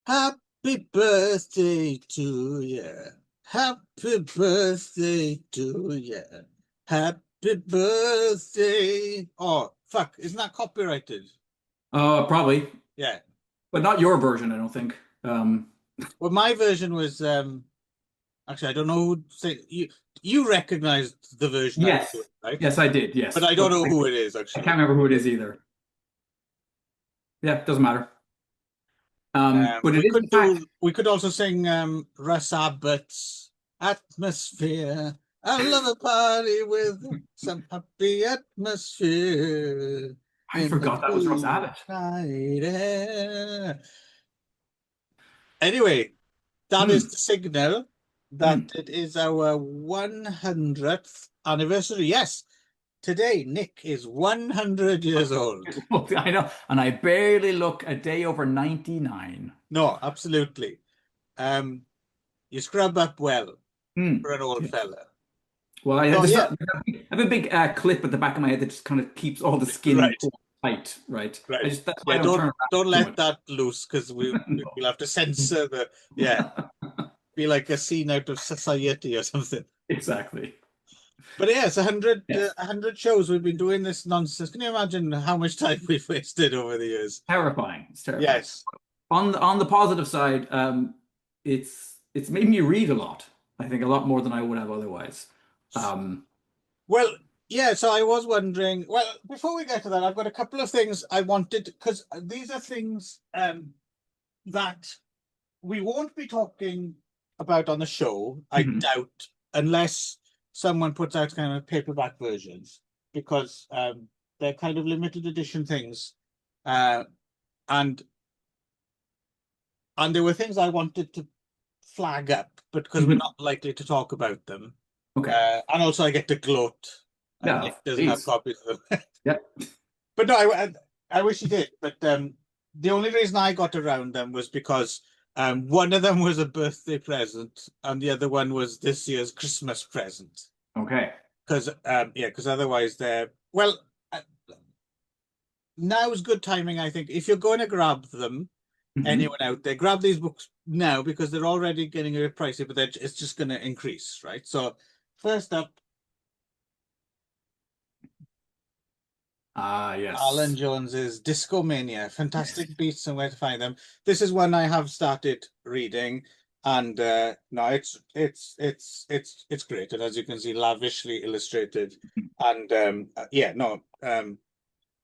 Happy birthday to you. Happy birthday to you. Happy birthday. Oh, fuck. Isn't that copyrighted? Probably, Yeah. but not your version, I don't think. Well, my version was actually I don't know who say you recognized the version I was Yes, doing, right? yes, I did. But Yes, I don't but know who it is I can't actually. remember who it is either. Yeah, it doesn't matter. But it is in fact. We could also sing Russ Abbott's Atmosphere. I love a party with some happy atmosphere I in the forgot that was Russ cool Abbott. night air. Anyway, that is Hmm. the signal that Hmm. it is our 100th anniversary. Yes, today Nick is 100 years old. I know, and I barely look a day over 99. No, absolutely. Um, you scrub up well Hmm. for an old Yes. fella. Well, I So just yeah, I have a big clip at the back of my head that just kind of keeps all the skin right, pulled tight, right? I right. just that's why Yeah, I don't turn don't around too let much. that loose because we'll have to censor the yeah, be like a scene out of Society or something. Exactly. But yes, Yes. 100 shows we've been doing this nonsense. Can you imagine how much time we've wasted over the years? Terrifying. It's terrifying. Yes. On the positive side, it's made me read a lot. I think a lot more than I would have otherwise. Um, Well, yeah, so I was wondering, well, before we get to that, I've got a couple of things I wanted because these are things that we won't be talking about on the show, I mhm. doubt, unless someone puts out kind of paperback versions, because they're kind of limited edition things. Uh, and and there were things I wanted to flag up, but because we're Mhm. not likely to talk about them. Okay. And also I get to gloat, and Yeah, Nick doesn't have please. copies of them. Yeah. But no, I wish he did. But the only reason I got around them was because one of them was a birthday present, and the other one was this year's Christmas present. Okay. Because yeah, because otherwise they're well. Now's good timing, I think. If you're going to grab them, Hmm. anyone out there, grab these books now because they're already getting a bit pricey, but it's just going to increase, right? So first up, Ah, Alan yes. Jones's Disco Mania, Yes. Fantastic Beasts and Where to Find Them. This is one I have started reading, and no, it's great, and as you can see, lavishly illustrated, and yeah, no,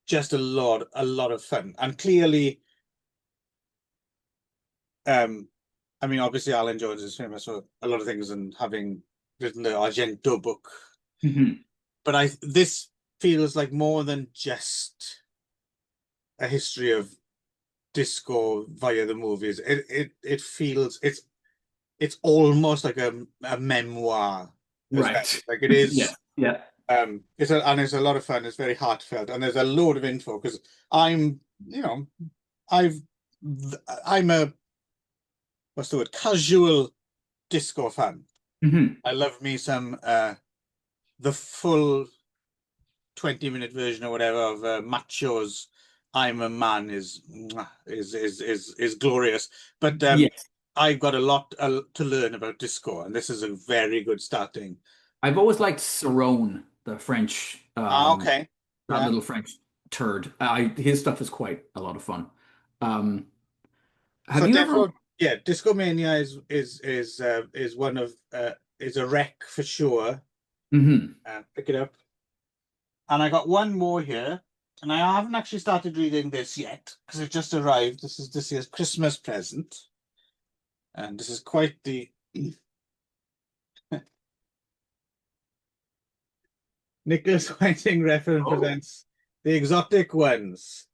just a lot of fun, and clearly, um, I mean, obviously, Alan Jones is famous for a lot of things and having written the Argento book, Hmm. but I this feels like more than just a history of disco via the movies. It feels it's almost like a memoir as well. Right. Like it is Yes. Yeah. and it's a lot of fun. It's very heartfelt and there's a load of info because I'm you know I've I'm a what's the word casual disco fan. Hmm. I love me some the full 20-minute version or whatever of Macho's I'm a Man is glorious. But Yes. I've got a lot to learn about disco, and this is a very good starting. I've always liked Cerrone, the French, Okay. that Yeah. little French turd. His stuff is quite a lot of fun. Um, have So you ever? therefore, yeah, Disco Mania is one of is a wreck for sure. Hmm. Pick it up. And I got one more here, and I haven't actually started reading this yet because it just arrived. This is this year's Christmas present, and this is quite the Nicholas Whiting Refn Oh, presents the exotic ones.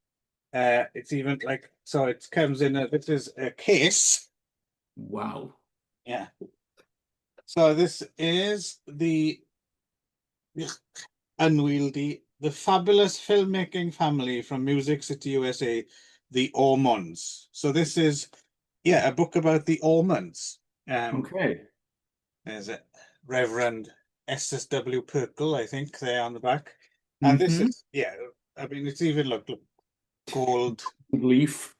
It's even like so. It comes in. This is a case. wow. Yeah. So this is the unwieldy, the fabulous filmmaking family from Music City, USA, the Ormonds. So this is yeah a book about the Ormonds. Um, Okay. there's a Reverend SSW Perkle, I think, there on the back, and this Hmm. is yeah. I mean, it's even look gold. Leaf.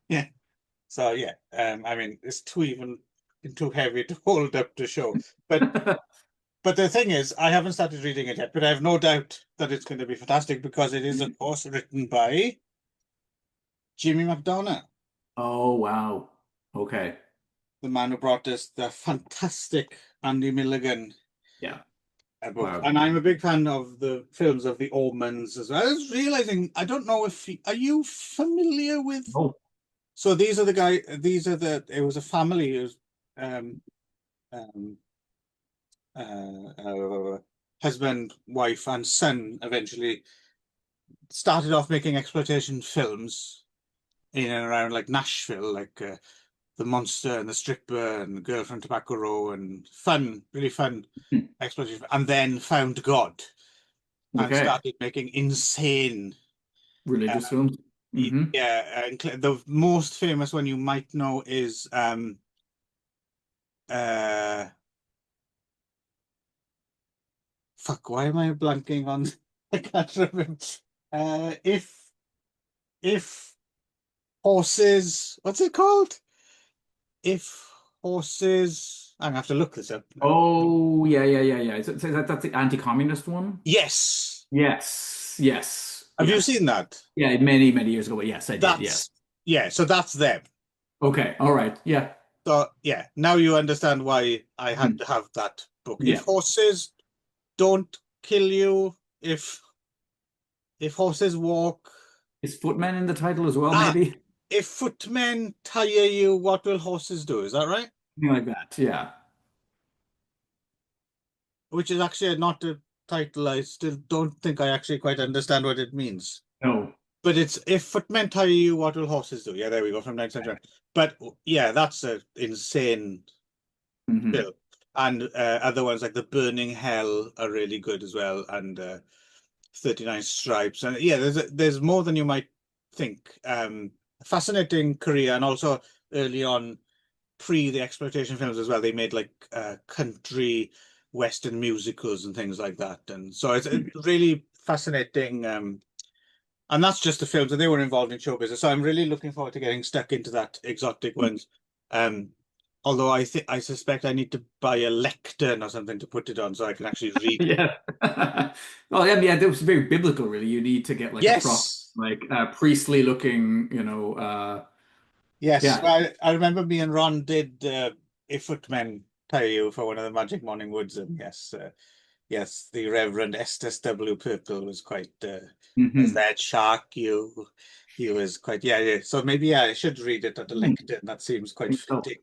Yeah. So yeah, I mean, it's too heavy to hold up to show. But but the thing is, I haven't started reading it yet, but I have no doubt that it's going to be fantastic because it is, of course, written by Jimmy McDonough, Oh wow. Okay. the man who brought us the fantastic Andy Milligan Yeah. book. Wow. And I'm a big fan of the films of the Omens as well. I was realizing, I don't know if are you familiar with. Oh, So these are the guy. These are the. It was a family. It was um, um, husband, wife, and son. Eventually started off making exploitation films in and around like Nashville, like the Monster and the Stripper and the Girl from Tobacco Row, and fun, really fun hmm. exploitation. And then found God and Okay. started making insane. Uh, Religious films. Hmm. yeah, the most famous one you might know is uh fuck, why am I blanking on I can't remember. If horses, what's it called? If horses, I'm gonna have to look this up now. Oh, yeah, yeah, yeah, yeah. That's the anti-communist one? Yes. Yes, yes, Have you yes. seen that? Yeah, many, many years ago, but yes, I did. Yes. That's yeah, so that's them. Okay. All right. Yeah. So yeah, now you understand why I had Hmm. to have that book. If Yeah. horses don't kill you, if horses walk, Is Footman in the title as well, ah, maybe? if footmen tire you, what will horses do? Is that right? Something like that. Yeah. Which is actually not a title. I still don't think I actually quite understand what it means. No. But it's if footmen tire you, what will horses do? Yeah, there we go from 19th century. But yeah, that's an insane Hmm. film. And other ones like The Burning Hell are really good as well, and 39 Stripes. And yeah, there's more than you might think. Fascinating career, and also early on, pre the exploitation films as well, they made like country western musicals and things like that. And so it's really fascinating. And that's just the films, and they were involved in show business. So I'm really looking forward to getting stuck into that exotic ones. Um, although I suspect I need to buy a lectern or something to put it on so I can actually read it. Yeah. Well, yeah, yeah, that was very biblical, really. You need to get like a proper, Yes. like priestly looking, Yes. yeah. Well, I remember me and Ron did A Footmen Tire You for one of the Magic Morning Woods, and yes, yes, the Reverend Estes W. Purple was quite as Hmm. that shark you. He was quite yeah. So maybe yeah, I should read it at a I lectern. That seems quite think so. fitting.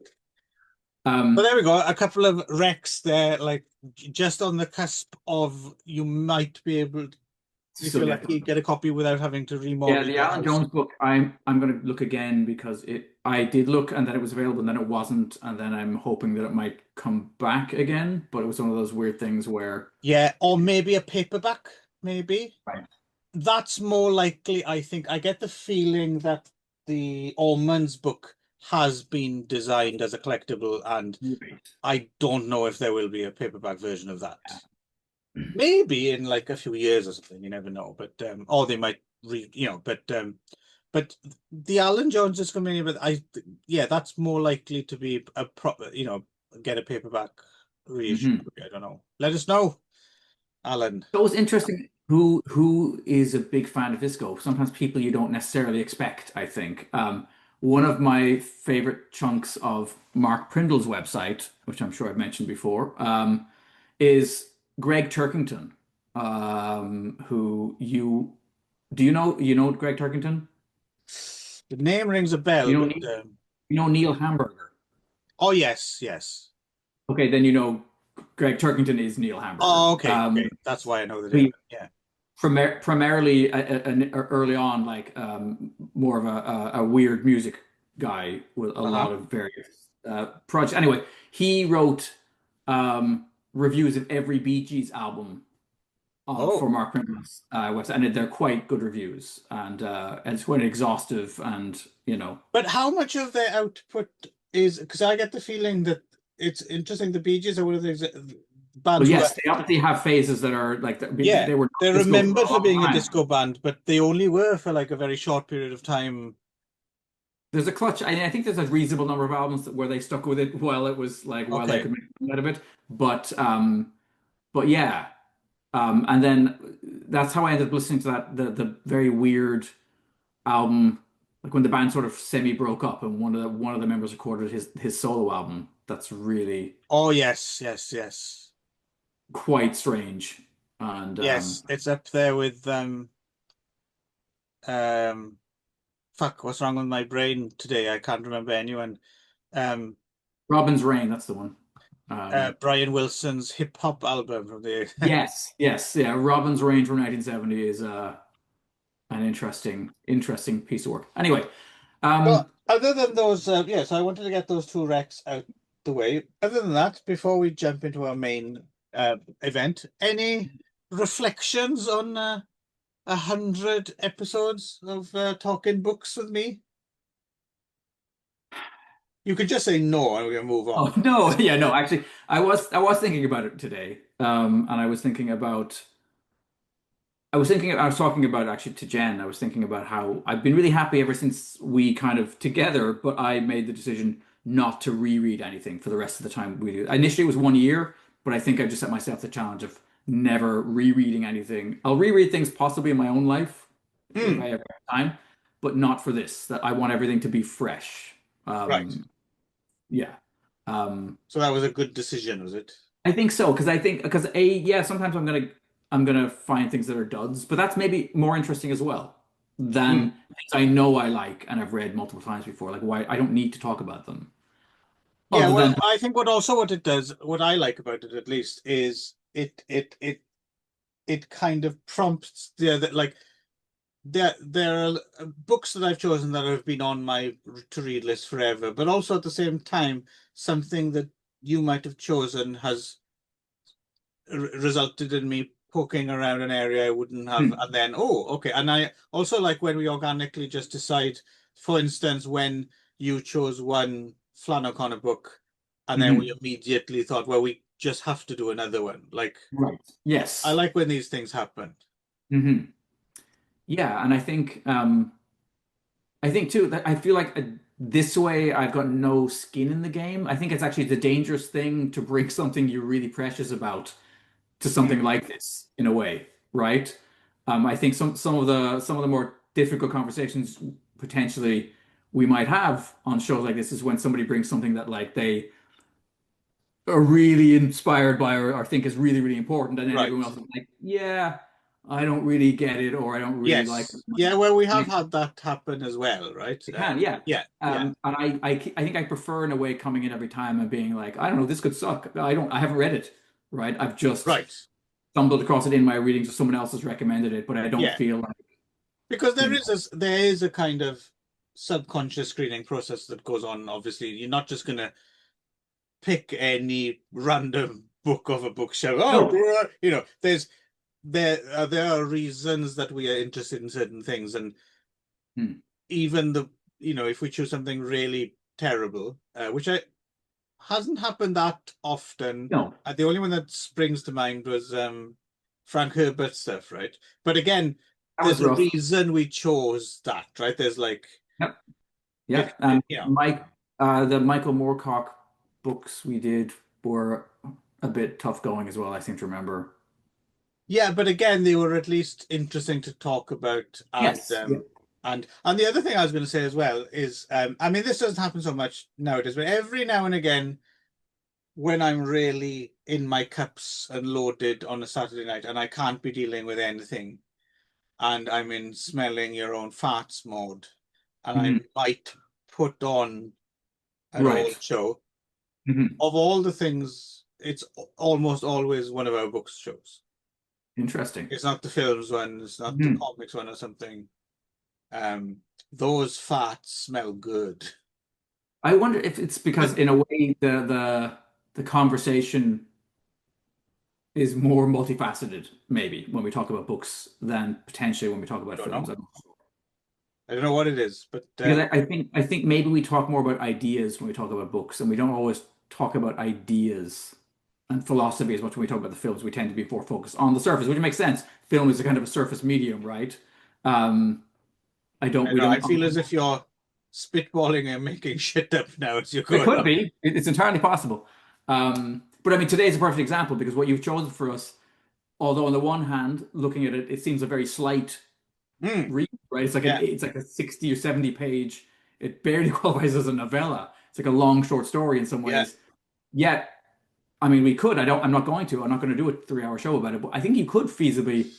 But Um, there we go. A couple of recs there, like just on the cusp of you might be able, if still you're get lucky, them. get a copy without having to Yeah, remortgage the your Alan house. Jones book, I'm gonna look again because it I did look and then it was available and then it wasn't, and then I'm hoping that it might come back again. But it was one of those weird things where Yeah, or maybe a paperback, maybe. right. That's more likely, I think. I get the feeling that the Almonds book has been designed as a collectible, and Right. I don't know if there will be a paperback version of that. Maybe in like a few years or something, you never know. But or they might but the Alan Jones is coming in, but yeah, that's more likely to be a proper, get a paperback reissue. Hmm. I don't know. Let us know, Alan. So it's interesting who is a big fan of Visco. Sometimes people you don't necessarily expect, I think. One of my favorite chunks of Mark Prindle's website, which I'm sure I've mentioned before, is Greg Turkington, who you know Greg Turkington? The name rings a bell, You know but Neil Hamburger. oh yes, yes. Okay, then you know Greg Turkington is Neil Hamburger. Oh, okay, okay. That's why I know the name. He Yeah. primarily early on like more of a weird music guy with a Uh-huh. lot of various projects. Anyway, he wrote reviews of every Bee Gees album for Oh, Mark Printman's website, and they're quite good reviews, and it's quite exhaustive, and but how much of their output is, because I get the feeling that it's interesting. The Bee Gees are one of the well, bands who are, yes, they obviously have phases that are like yeah, they were they're disco for remembered a for long being a time. disco band, but they only were for like a very short period of time. there's a clutch. I think there's a reasonable number of albums where they stuck with it while it was like while they Okay. could make money out of it. But yeah. And then that's how I ended up listening to the very weird album, like when the band sort of semi broke up and one of the members recorded his solo album. That's really Oh yes, yes, yes. quite strange. And Yes, it's up there with um fuck, what's wrong with my brain today? I can't remember anyone. Um Robin's Rain, that's the one. Um, Brian Wilson's hip hop album from the yes, yes, yeah. Robin's Rain from 1970 is an interesting piece of work. Anyway, Well, um, other than those, yes, I wanted to get those two recs out the way. Other than that, before we jump into our main event, any reflections on 100 episodes of talking books with me? You could just say no, and we're gonna move oh on. no, yeah, no. Actually, I was thinking about it today, and I was talking about actually to Jen. I was thinking about how I've been really happy ever since we kind of together, but I made the decision not to reread anything for the rest of the time we do. Initially, it was 1 year, but I think I just set myself the challenge of never rereading anything. I'll reread things possibly in my own life if Hmm, I ever have time, but not for this. That I want everything to be fresh. right. Yeah. Um, So that was a good decision, was it? I think so because yeah, sometimes I'm gonna find things that are duds, but that's maybe more interesting as well Hmm. than things I know I like and I've read multiple times before. Like why I don't need to talk about them Yeah, other well, than I think what it does, what I like about it at least, is it kind of prompts the other like there are books that I've chosen that have been on my to read list forever, but also at the same time, something that you might have chosen has resulted in me poking around an area I wouldn't have, Hmm, and then, oh, okay. And I also like when we organically just decide, for instance, when you chose one Flann O'Connor book, and then we mhm, immediately thought, well, we just have to do another one. Like, right. I Yes. like when these things happen. Hmm. Yeah, and I think too that I feel like this way I've got no skin in the game. I think it's actually the dangerous thing to bring something you're really precious about to something Hmm. like this in a way, right? I think some of the more difficult conversations potentially we might have on shows like this is when somebody brings something that like they are really inspired by or think is really, really important, and then Right. everyone else is like, yeah, I don't really get it, or I don't really like it. Yes. Yeah, well, we And have had that happen as well, right? it can, yeah. Yeah, yeah. And I think I prefer in a way coming in every time and being like, I don't know, this could suck. I haven't read it, right? I've just Right. stumbled across it in my readings or someone else has recommended it, but I don't Yeah. feel like, Because you know, there is a kind of subconscious screening process that goes on. Obviously, you're not just gonna pick any random book off a bookshelf. Oh, no. there are reasons that we are interested in certain things, and Hmm. even if we choose something really terrible, which I hasn't happened that often. No, The only one that springs to mind was Frank Herbert stuff, right? But again, that was there's a rough. reason we chose that, right? There's like Yep. it, Yep. it you know. The Michael Moorcock books we did were a bit tough going as well, I seem to remember. Yeah, but again, they were at least interesting to talk about, Yes. Yeah. and the other thing I was going to say as well is, I mean, this doesn't happen so much nowadays, but every now and again, when I'm really in my cups and loaded on a Saturday night, and I can't be dealing with anything, and I'm in smelling your own farts mode, and I Mhm. might put on an old Right. show. Mhm. Of all the things, it's almost always one of our books shows. Interesting. It's not the films one, it's not the Mhm. comics one or something. Um, those farts smell good. I wonder if it's because in a way the conversation is more multifaceted, maybe when we talk about books than potentially when we talk about Don't films. know. I don't know what it is, but Because I think maybe we talk more about ideas when we talk about books, and we don't always talk about ideas and philosophy as much when we talk about the films. We tend to be more focused on the surface, which makes sense. Film is a kind of a surface medium, right? Um, I don't. I We know don't. I feel as if you're spitballing and making shit up now as you It go could along. be. It's entirely possible. But I mean, today is a perfect example because what you've chosen for us, although on the one hand, looking at it, it seems a very slight Mm, read, right? yeah. It's like a 60 or 70 page. It barely qualifies as a novella. It's like a long short story in some Yeah. ways. Yet, I mean, we could. I'm not going to. I'm not going to do a 3 hour show about it. But I think you could feasibly,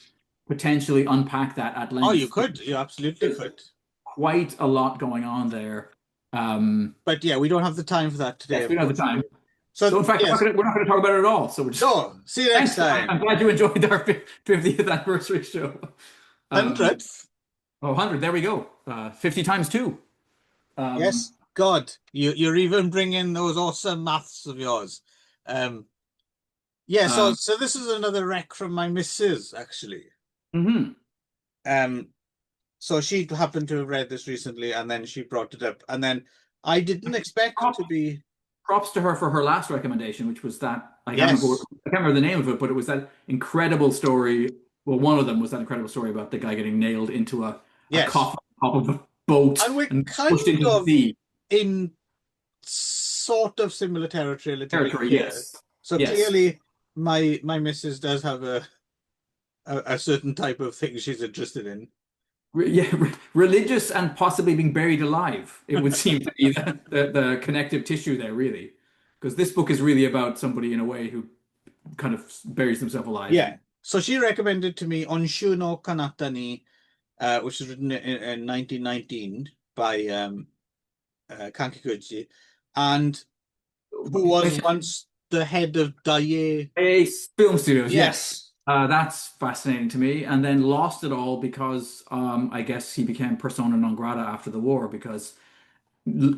potentially unpack that at Oh, you length could. because You absolutely there's could. quite a lot going on there. Um, But yeah, we don't have the time for that today, yes, we don't have the time. unfortunately. So So in fact, yes. we're not going to talk about it at all. So we're just So see you next thanks. I'm time. glad you enjoyed our 50th anniversary show. Um, 100th. oh, 100. There we go. 50 times two. Um, Yes. God, you're even bringing those awesome maths of yours. Um, yeah, so um, so this is another rec from my missus, actually. mhm. Um, so she happened to have read this recently, and then she brought it up, and then I didn't expect Props, to be. props to her for her last recommendation, which was that Yes, I can't remember the name of it, but it was that incredible story. Well, one of them was that incredible story about the guy getting nailed into a yes, coffin on top of a boat and we're and pushed kind into the of sea. in sort of similar territory a little bit Territory, here. yes. So Yes. clearly, my missus does have a certain type of thing she's interested in. Yeah, religious and possibly being buried alive. It would seem to be the connective tissue there, really, because this book is really about somebody in a way who kind of buries themselves alive. Yeah. So she recommended to me Onshu no Kanata ni, which was written in 1919 by Kikuchi, and who was once the head of Daiei. Film studios, yes. Yes. That's fascinating to me. And then lost it all because I guess he became persona non grata after the war because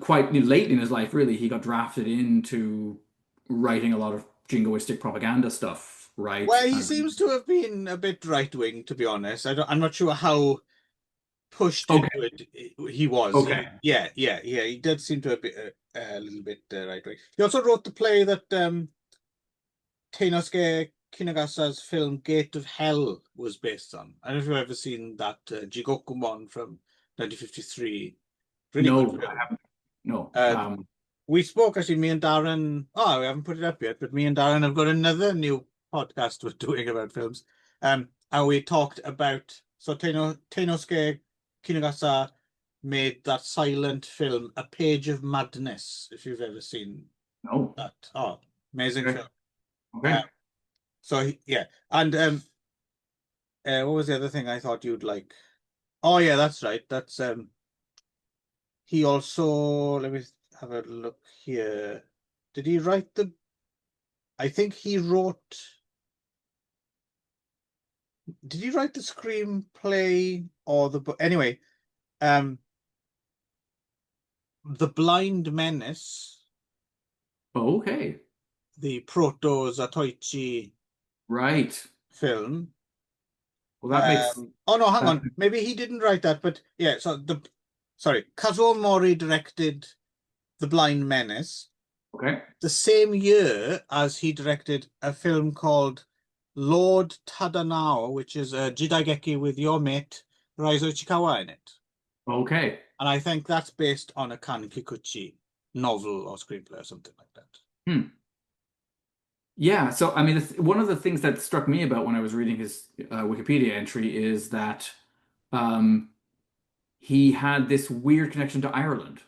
quite late in his life, really, he got drafted into writing a lot of jingoistic propaganda stuff, right? Well, he And seems to have been a bit right wing, to be honest. I'm not sure how pushed okay, into it he was. okay. Yeah. He did seem to have been a little bit right wing. He also wrote the play that Teinosuke Kinagasa's film Gate of Hell was based on. I don't know if you've ever seen that Jigokumon from 1953. Really good No, I film. haven't. No. Uh, we spoke actually, me and Darren. Oh, we haven't put it up yet, but me and Darren have got another new podcast we're doing about films. And we talked about so Teinosuke Kinugasa made that silent film, A Page of Madness. If you've ever seen No. that, oh, amazing Okay. film. Uh, Okay. yeah, and what was the other thing I thought you'd like? Oh yeah, that's right. That's he also, let me have a look here. Did he write the, I think he wrote, did he write the screenplay or the book? Anyway, um, The Blind Menace, Okay. the Proto Zatoichi Right. film. Well, that makes Oh no, hang that. on. Maybe he didn't write that, but yeah, sorry, Kazuo Mori directed The Blind Menace Okay. the same year as he directed a film called Lord Tadanao, which is a Jidaigeki with your mate Raizo Ichikawa in it. Okay. And I think that's based on a Kan Kikuchi novel or screenplay or something like that. Hmm. Yeah. So, I mean, one of the things that struck me about when I was reading his Wikipedia entry is that um, he had this weird connection to Ireland.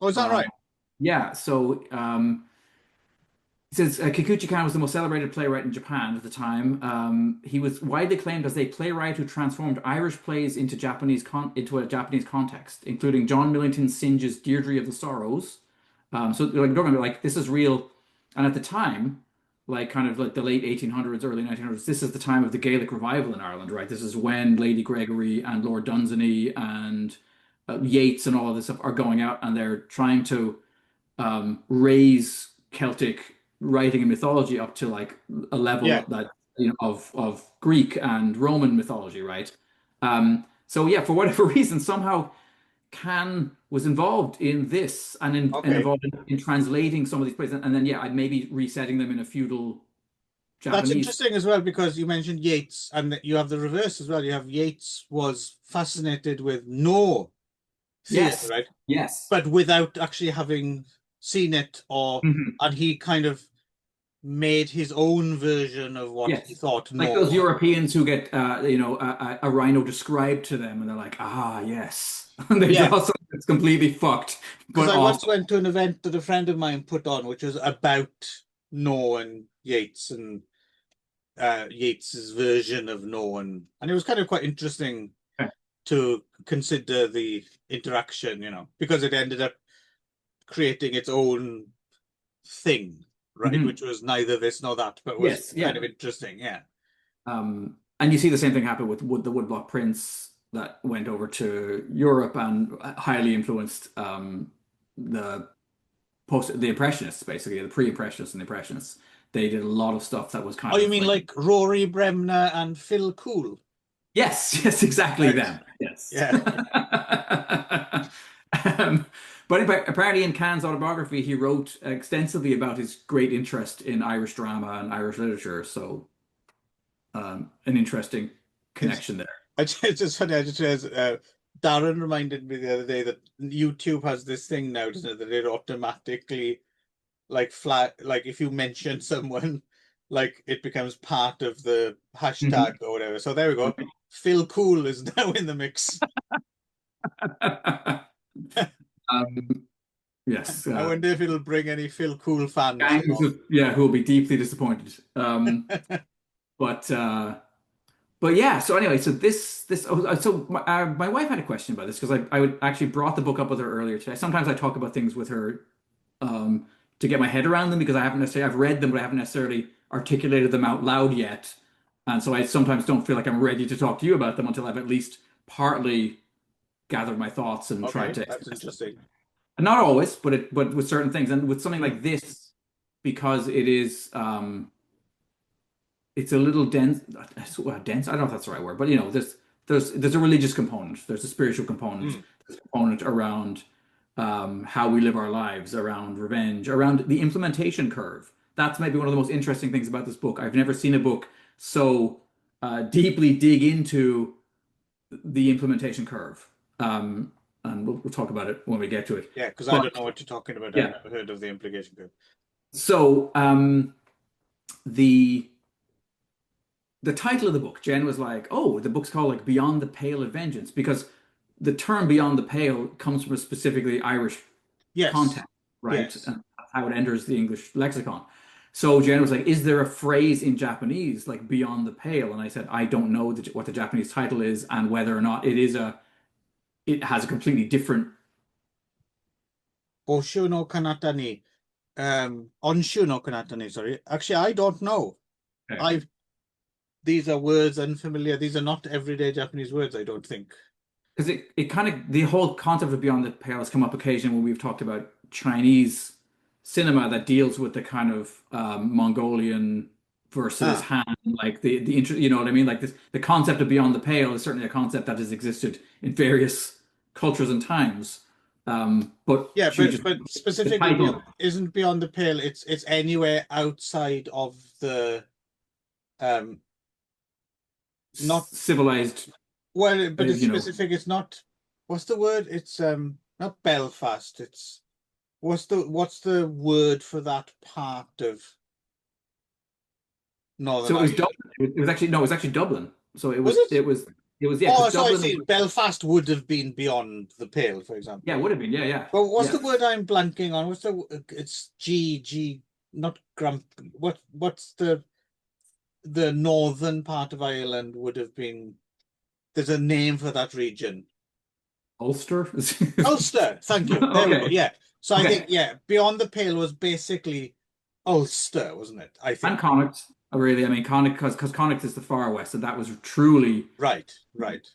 Oh, is that Uh, right? yeah. So, he says Kikuchi-kan was the most celebrated playwright in Japan at the time. He was widely acclaimed as a playwright who transformed Irish plays into into a Japanese context, including John Millington Synge's Deirdre of the Sorrows. So like talking about like this is real, and at the time, like kind of like the late 1800s, early 1900s, this is the time of the Gaelic revival in Ireland, right? This is when Lady Gregory and Lord Dunsany and Yeats and all of this stuff are going out and they're trying to raise Celtic writing and mythology up to like a level Yeah. that of Greek and Roman mythology, right? So yeah, for whatever reason, somehow Can was involved in this and Okay. involved in translating some of these plays, and then yeah, I maybe resetting them in a feudal That's Japanese. interesting as well because you mentioned Yeats and you have the reverse as well. You have Yeats was fascinated with no theory, Yes. right? Yes. But without actually having seen it, or Mhm. and he kind of made his own version of what he Yes. thought Like no those was. Europeans who get, a rhino described to them, and they're like, ah, yes. And they Yeah, draw something that's completely fucked, because but I once awesome. went to an event that a friend of mine put on, which was about No and Yeats and Yeats's version of No, and it was kind of quite interesting Okay. to consider the interaction, because it ended up creating its own thing, right? Mhm. Which was neither this nor that, but was Yes. kind Yeah. of interesting. Yeah. And you see the same thing happen with the woodblock prints that went over to Europe and highly influenced the the Impressionists, basically the pre-Impressionists and the Impressionists. They did a lot of stuff that was Oh, kind you of mean like, like Rory Bremner and Phil Cool? yes, yes, exactly Right. them. Yes. Yeah. Um, but apparently in Can's autobiography, he wrote extensively about his great interest in Irish drama and Irish literature. So, an interesting It's connection there. it's just funny. I just realized, Darren reminded me the other day that YouTube has this thing now, doesn't it? That it automatically like flat, like if you mention someone, like it becomes part of the hashtag Mhm. or whatever. So there we go. Phil Cool is now in the mix. Um, yes, I wonder if it'll bring any Phil Cool fans gangs along. of, yeah, who will be deeply disappointed. But yeah. So anyway, so my wife had a question about this because I would actually brought the book up with her earlier today. Sometimes I talk about things with her um, to get my head around them because I haven't necessarily I've read them, but I haven't necessarily articulated them out loud yet. And so I sometimes don't feel like I'm ready to talk to you about them until I've at least partly gathered my thoughts and tried Okay, to that's express them. interesting. And not always, but with certain things, and with something Hmm. like this, because it is it's a little dense. Dense. I don't know if that's the right word, but there's a religious component, there's a spiritual component, Hmm. there's a component around how we live our lives, around revenge, around the implementation curve. That's maybe one of the most interesting things about this book. I've never seen a book so deeply dig into the implementation curve. And we'll talk about it when we get to it. Yeah, because I But don't know what you're talking about. I've yeah, never heard of the implication group. so the title of the book, Jen was like, "Oh, the book's called like Beyond the Pale of Vengeance," because the term "beyond the pale" comes from a specifically Irish Yes, context, right? yes. And that's how it enters the English lexicon. So Jen was like, "Is there a phrase in Japanese like beyond the pale?" And I said, "I don't know what the Japanese title is and whether or not it has a completely different." Oshu no Kanata ni, Onshu no Kanata ni, sorry. Actually, I don't know. I've These are words unfamiliar. These are not everyday Japanese words, I don't think. Because it kind of the whole concept of beyond the pale has come up occasionally when we've talked about Chinese cinema that deals with the kind of Mongolian versus Ah, Han, like you know what I mean? Like this, the concept of beyond the pale is certainly a concept that has existed in various cultures and times. But yeah, she but just the specifically title isn't beyond the pale. It's anywhere outside of the um not civilized, but it's you know. specific. It's not. What's the word? It's not Belfast. It's what's the word for that part of Northern So it was Ireland? Dublin. It was actually no, it was actually Dublin. So Was it? it was yeah, because Oh, so I Dublin see. was Belfast would have been beyond the pale, for yeah, it example. would have been yeah, yeah, Well, what's the yeah. word I'm blanking on? It's G, not Grump. What's the northern part of Ireland would have been? There's a name for that region. Ulster? Ulster. Thank you. There we go. Okay. Yeah. So I think, Okay. yeah, Beyond the Pale was basically Ulster, wasn't it? I And think. Connacht, really. I mean, Connacht, because Connacht is the far west, and that was truly Right, right.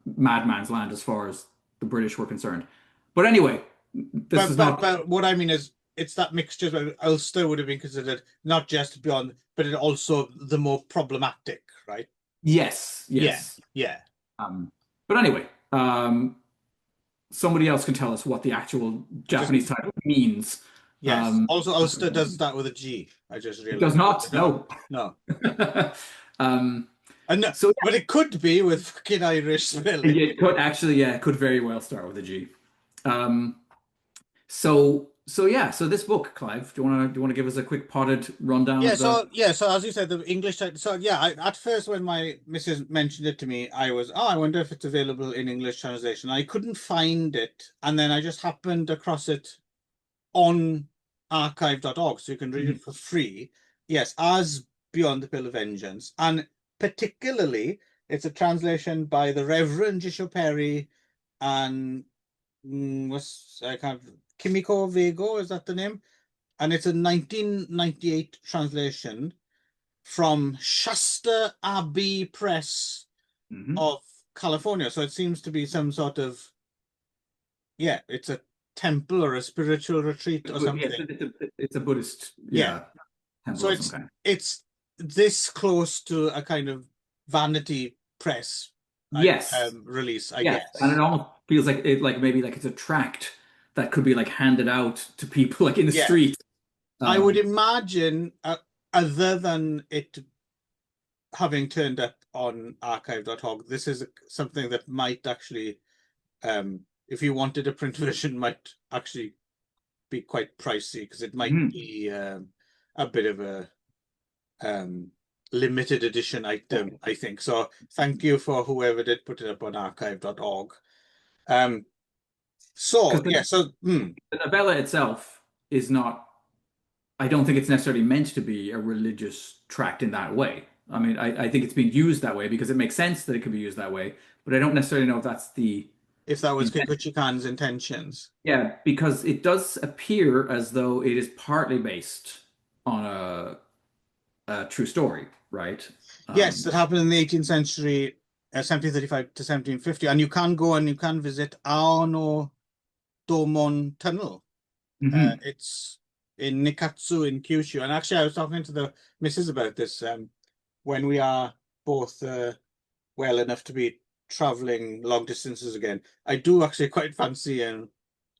madman's land as far as the British were concerned. But anyway, this But is but not. but what I mean is it's that mixture where Ulster would have been considered not just beyond, but it also the more problematic, right? Yes, Yeah, yes. yeah, Um, but anyway, somebody else can tell us what the actual I just Japanese title means. yes. Um, Also, Ulster does start with a G. I just it does realized. not. No, No. no. Um, And So but it could be with fucking Irish yeah, spelling. it could actually, yeah, it could very well start with a G. Um, so yeah, so this book, Clive, do you want to give us a quick potted rundown of the? Yeah, so as you said, the English title. So yeah, at first when my missus mentioned it to me, I was, oh, I wonder if it's available in English translation. I couldn't find it, and then I just happened across it on archive.org, so you can read it Mhm. for free. Yes, as Beyond the Pill of Vengeance, and particularly it's a translation by the Reverend Jisho Perry and what's I can't Kimiko Vego, is that the name? And it's a 1998 translation from Shasta Abbey Press Mhm. of California. So it seems to be some sort of, yeah, it's a temple or a spiritual retreat or Yes, something. it's a Buddhist, Yeah. yeah, temple So of some kind. it's this close to a kind of vanity press Yes, release, I yes, and it guess. almost feels like it, like maybe like it's a tract that could be like handed out to people like in the Yeah. street. I would Um, imagine, other than it having turned up on archive.org, this is something that might actually, if you wanted a print version, might actually be quite pricey because it might mhm. be a bit of a um, limited edition item, I think. So thank you for whoever did put it up on archive.org. Um, Because yeah, so the novella itself is not, I don't think it's necessarily meant to be a religious tract in that way. I mean, I think it's being used that way because it makes sense that it could be used that way, but I don't necessarily know if that's the if that was intent. Kikuchi Khan's intentions. Yeah, because it does appear as though it is partly based on a true story, right? Yes, that Um, happened in the 18th century, 1735 to 1750. And you can go and you can visit Aono Domon Tunnel. mhm, It's in Nikatsu in Kyushu. And actually, I was talking to the missus about this when we are both well enough to be traveling long distances again. I do actually quite fancy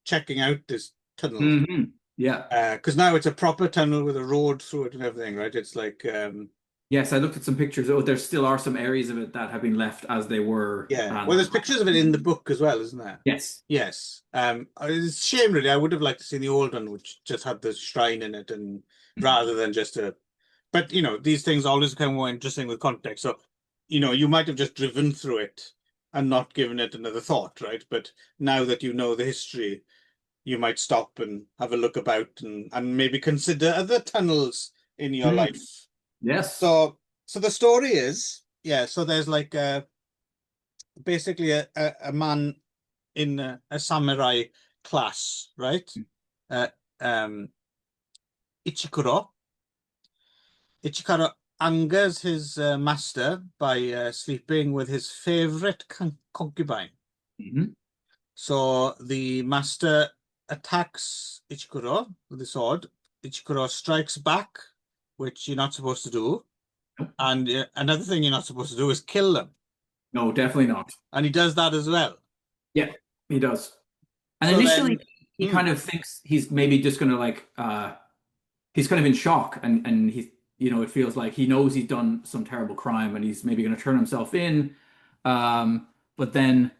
checking out this tunnel mhm. Yeah. because now it's a proper tunnel with a road through it and everything, right? It's like Yes, I looked at some pictures. Oh, there still are some areas of it that have been left as they were. yeah. Well, And there's pictures of it in the book as well, isn't there? yes. Yes. It's a shame really. I would have liked to see the old one, which just had the shrine in it, and rather than just a. But these things always become more interesting with context. So, you might have just driven through it and not given it another thought, right? But now that you know the history, you might stop and have a look about and maybe consider other tunnels in your Mm, life. yes. So the story is, yeah, so there's like basically a man in a samurai class, right? Uh, um, Ichikuro. Ichikuro angers his master by sleeping with his favorite concubine. Mhm. So the master attacks Ichikuro with the sword. Ichikuro strikes back, which you're not supposed to do. And another thing you're not supposed to do is kill them. No, definitely not. And he does that as well. Yeah, he does. And So initially then, he hmm, kind of thinks he's maybe just gonna like he's kind of in shock and he it feels like he knows he's done some terrible crime and he's maybe gonna turn himself in. But then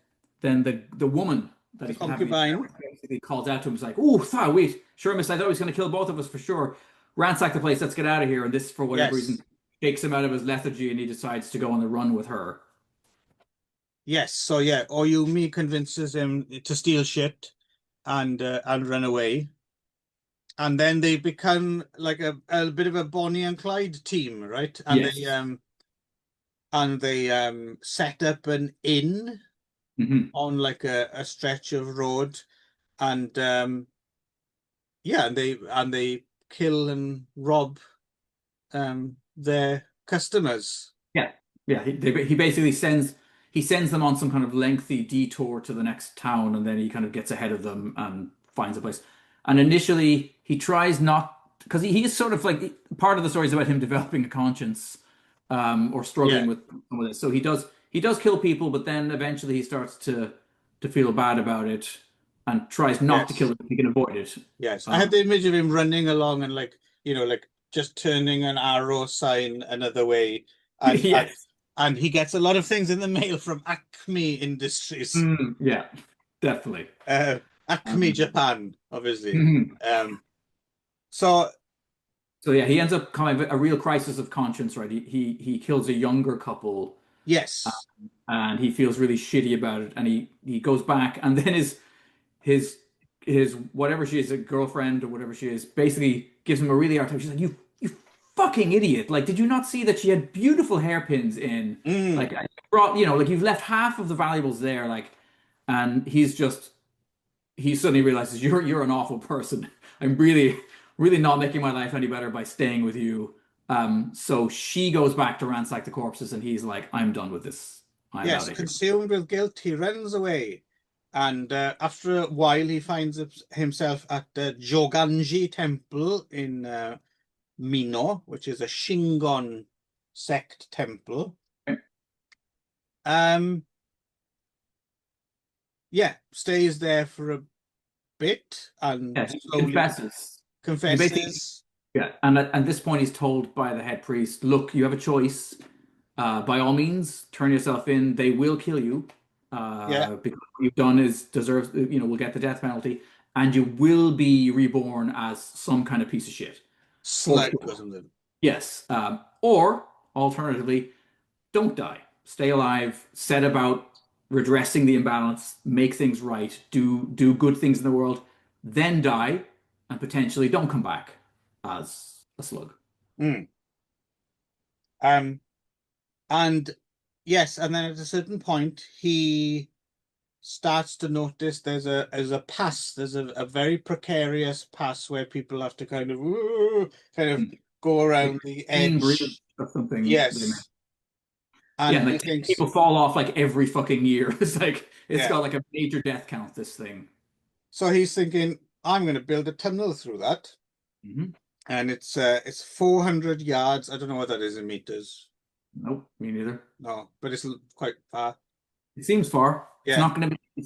the woman that the he's been having the affair concubine, with basically calls out to him. He's like, "Oh, wait, sure, miss, I thought he was gonna kill both of us for sure. Ransack the place, let's get out of here." And this, for whatever reason, yes, takes him out of his lethargy and he decides to go on the run with her. yes. So yeah, Oyumi convinces him to steal shit and run away. And then they become like a bit of a Bonnie and Clyde team, right? Yes. And they set up an inn Hmm. on like a stretch of road, and yeah, and they kill and rob their customers. Yeah, yeah. He basically sends them on some kind of lengthy detour to the next town, and then he kind of gets ahead of them and finds a place. And initially, he tries not because he's sort of like part of the story is about him developing a conscience, or Yeah, struggling with some of this. So he does kill people, but then eventually he starts to feel bad about it and tries not to kill yes, them if he can avoid it. yes. I had Um, the image of him running along and like like just turning an arrow sign another way, and yes. and he gets a lot of things in the mail from Acme Industries, Yeah, definitely. uh, Acme Um, Japan, obviously. mhm. Um, so So yeah, he ends up kind of a real crisis of conscience, right? He kills a younger couple, yes, and he feels really shitty about it, and he goes back, and then his his whatever she is, a girlfriend or whatever she is, basically gives him a really hard time. She's like, you fucking idiot! Like, did you not see that she had beautiful hairpins in? Like, mm, I brought, like you've left half of the valuables there, like, and he suddenly realizes you're an awful person. I'm really not making my life any better by staying with you. So she goes back to ransack the corpses, and he's like, I'm done with this. I'm yes, out of here. consumed with guilt, he runs away. And after a while, he finds himself at the Joganji Temple in Mino, which is a Shingon sect temple. Um, yeah, stays there for a bit and Yeah, he slowly confesses. He basically confesses. Yeah, and at this point, he's told by the head priest, "Look, you have a choice. By all means, turn yourself in. They will kill you Yeah, because what you've done is deserves. Will get the death penalty, and you will be reborn as some kind of piece of shit, for slug or sure. something. Yes. Or alternatively, don't die. Stay alive. Set about redressing the imbalance. Make things right. Do good things in the world. Then die, and potentially don't come back as a slug." Mm. Um, and yes, and then at a certain point, he starts to notice there's a pass, there's a very precarious pass where people have to kind of go Like around the chain bridge edge. or something they meant. Yes, Yeah, and and he like thinks, people fall off like every fucking year. It's like it's yeah. got like a major death count, this thing. So he's thinking, I'm going to build a tunnel through that, Hmm. and it's 400 yards. I don't know what that is in meters. Nope, me neither. No, but it's quite far. It seems far. Yeah, It's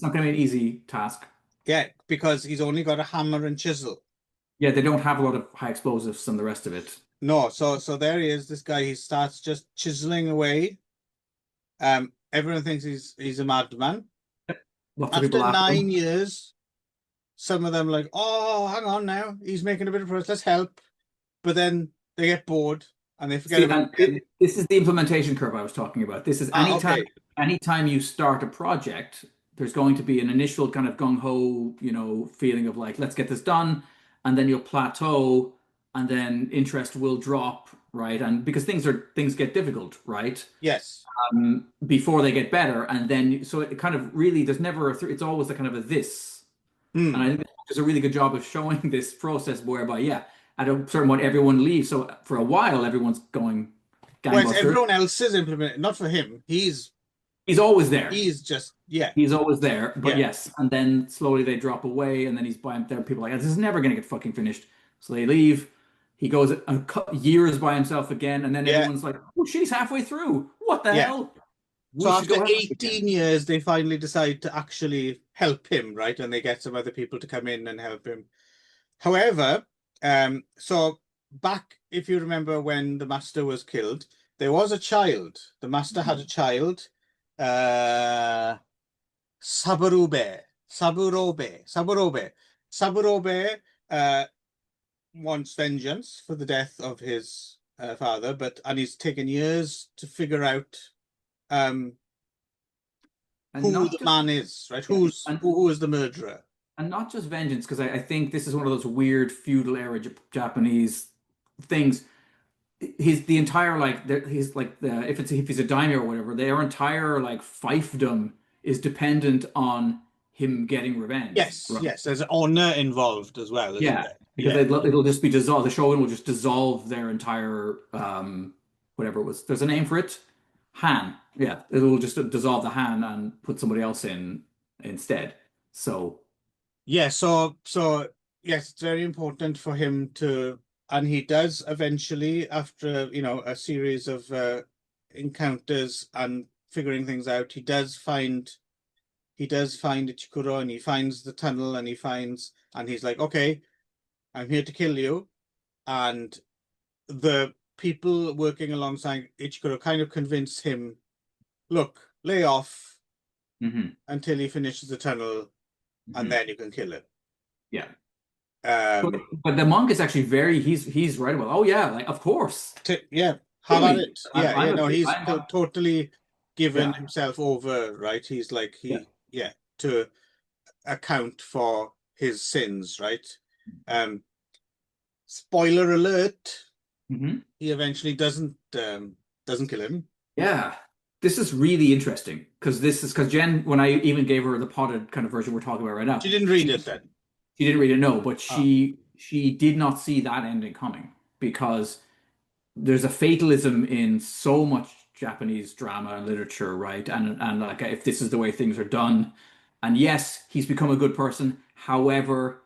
not gonna be an easy task. yeah, because he's only got a hammer and chisel. Yeah, they don't have a lot of high explosives and the rest of it. No, so there he is. This guy, he starts just chiseling away. Everyone thinks he's a madman. Lots of people After after him. 9 years, some of them like, oh, hang on now, he's making a bit of progress. Let's help. But then they get bored and they forget See, about and it again. this is the implementation curve I was talking about. This is Ah, okay. anytime you start a project, there's going to be an initial kind of gung-ho, feeling of like, let's get this done, and then you'll plateau, and then interest will drop, right? And because things get difficult, right? Yes. Before they get better, and then so it kind of really there's never it's always a kind of a this. And Hmm. I think this does a really good job of showing this process whereby, yeah, at a certain point, everyone leaves. So for a while, everyone's going Well, it's gangbusters. everyone else's implement, not for him. He's always there. He's just yeah, He's always there. But yeah, yes, and then slowly they drop away, and then he's by there. People are like, this is never going to get fucking finished. So they leave. He goes years by himself again, and then yeah, everyone's like, oh shit, he's halfway through. What the yeah. hell? So We should after go help him again. 18 years, they finally decide to actually help him, right? And they get some other people to come in and help him. However, so back, if you remember when the master was killed, there was a child. The master had a child, uh, Saburobe. Saburobe wants vengeance for the death of his father, and he's taken years to figure out um, And who not the just man is, right? yeah, Who is the murderer? and not just vengeance, because I think this is one of those weird feudal era Japanese things. The entire like he's like the if he's a daimyo or whatever, their entire like fiefdom is dependent on him getting revenge, Yes, right? yes. There's honor involved as well, isn't Yeah, there? because Yeah, it'll just be dissolved. The shogun will just dissolve their entire whatever it was. There's a name for it. Han. Yeah, it will just dissolve the Han and put somebody else in instead. So yeah. So yes, it's very important for him to, and he does eventually, after a series of encounters and figuring things out, he does find Ichikuro, and he finds the tunnel, and he's like, okay, I'm here to kill you, and the people working alongside Ichikuro kind of convince him look, lay off Hmm. until he finishes the tunnel, and Hmm. then you can kill him. Yeah. But Um, but the monk is actually very he's right about, oh yeah, like of course. yeah, have at Totally. it. I'm Yeah, I'm yeah. a No, big he's I'm totally given yeah. himself over, right? He's like Yeah. yeah, to account for his sins, right? Um, spoiler alert, Hmm. he eventually doesn't kill him. Yeah. This is really interesting because Jen, when I even gave her the potted kind of version we're talking about right now, She didn't read she it then. she didn't really know, but Ah, she did not see that ending coming because there's a fatalism in so much Japanese drama and literature, right? And like if this is the way things are done, and yes, he's become a good person. However,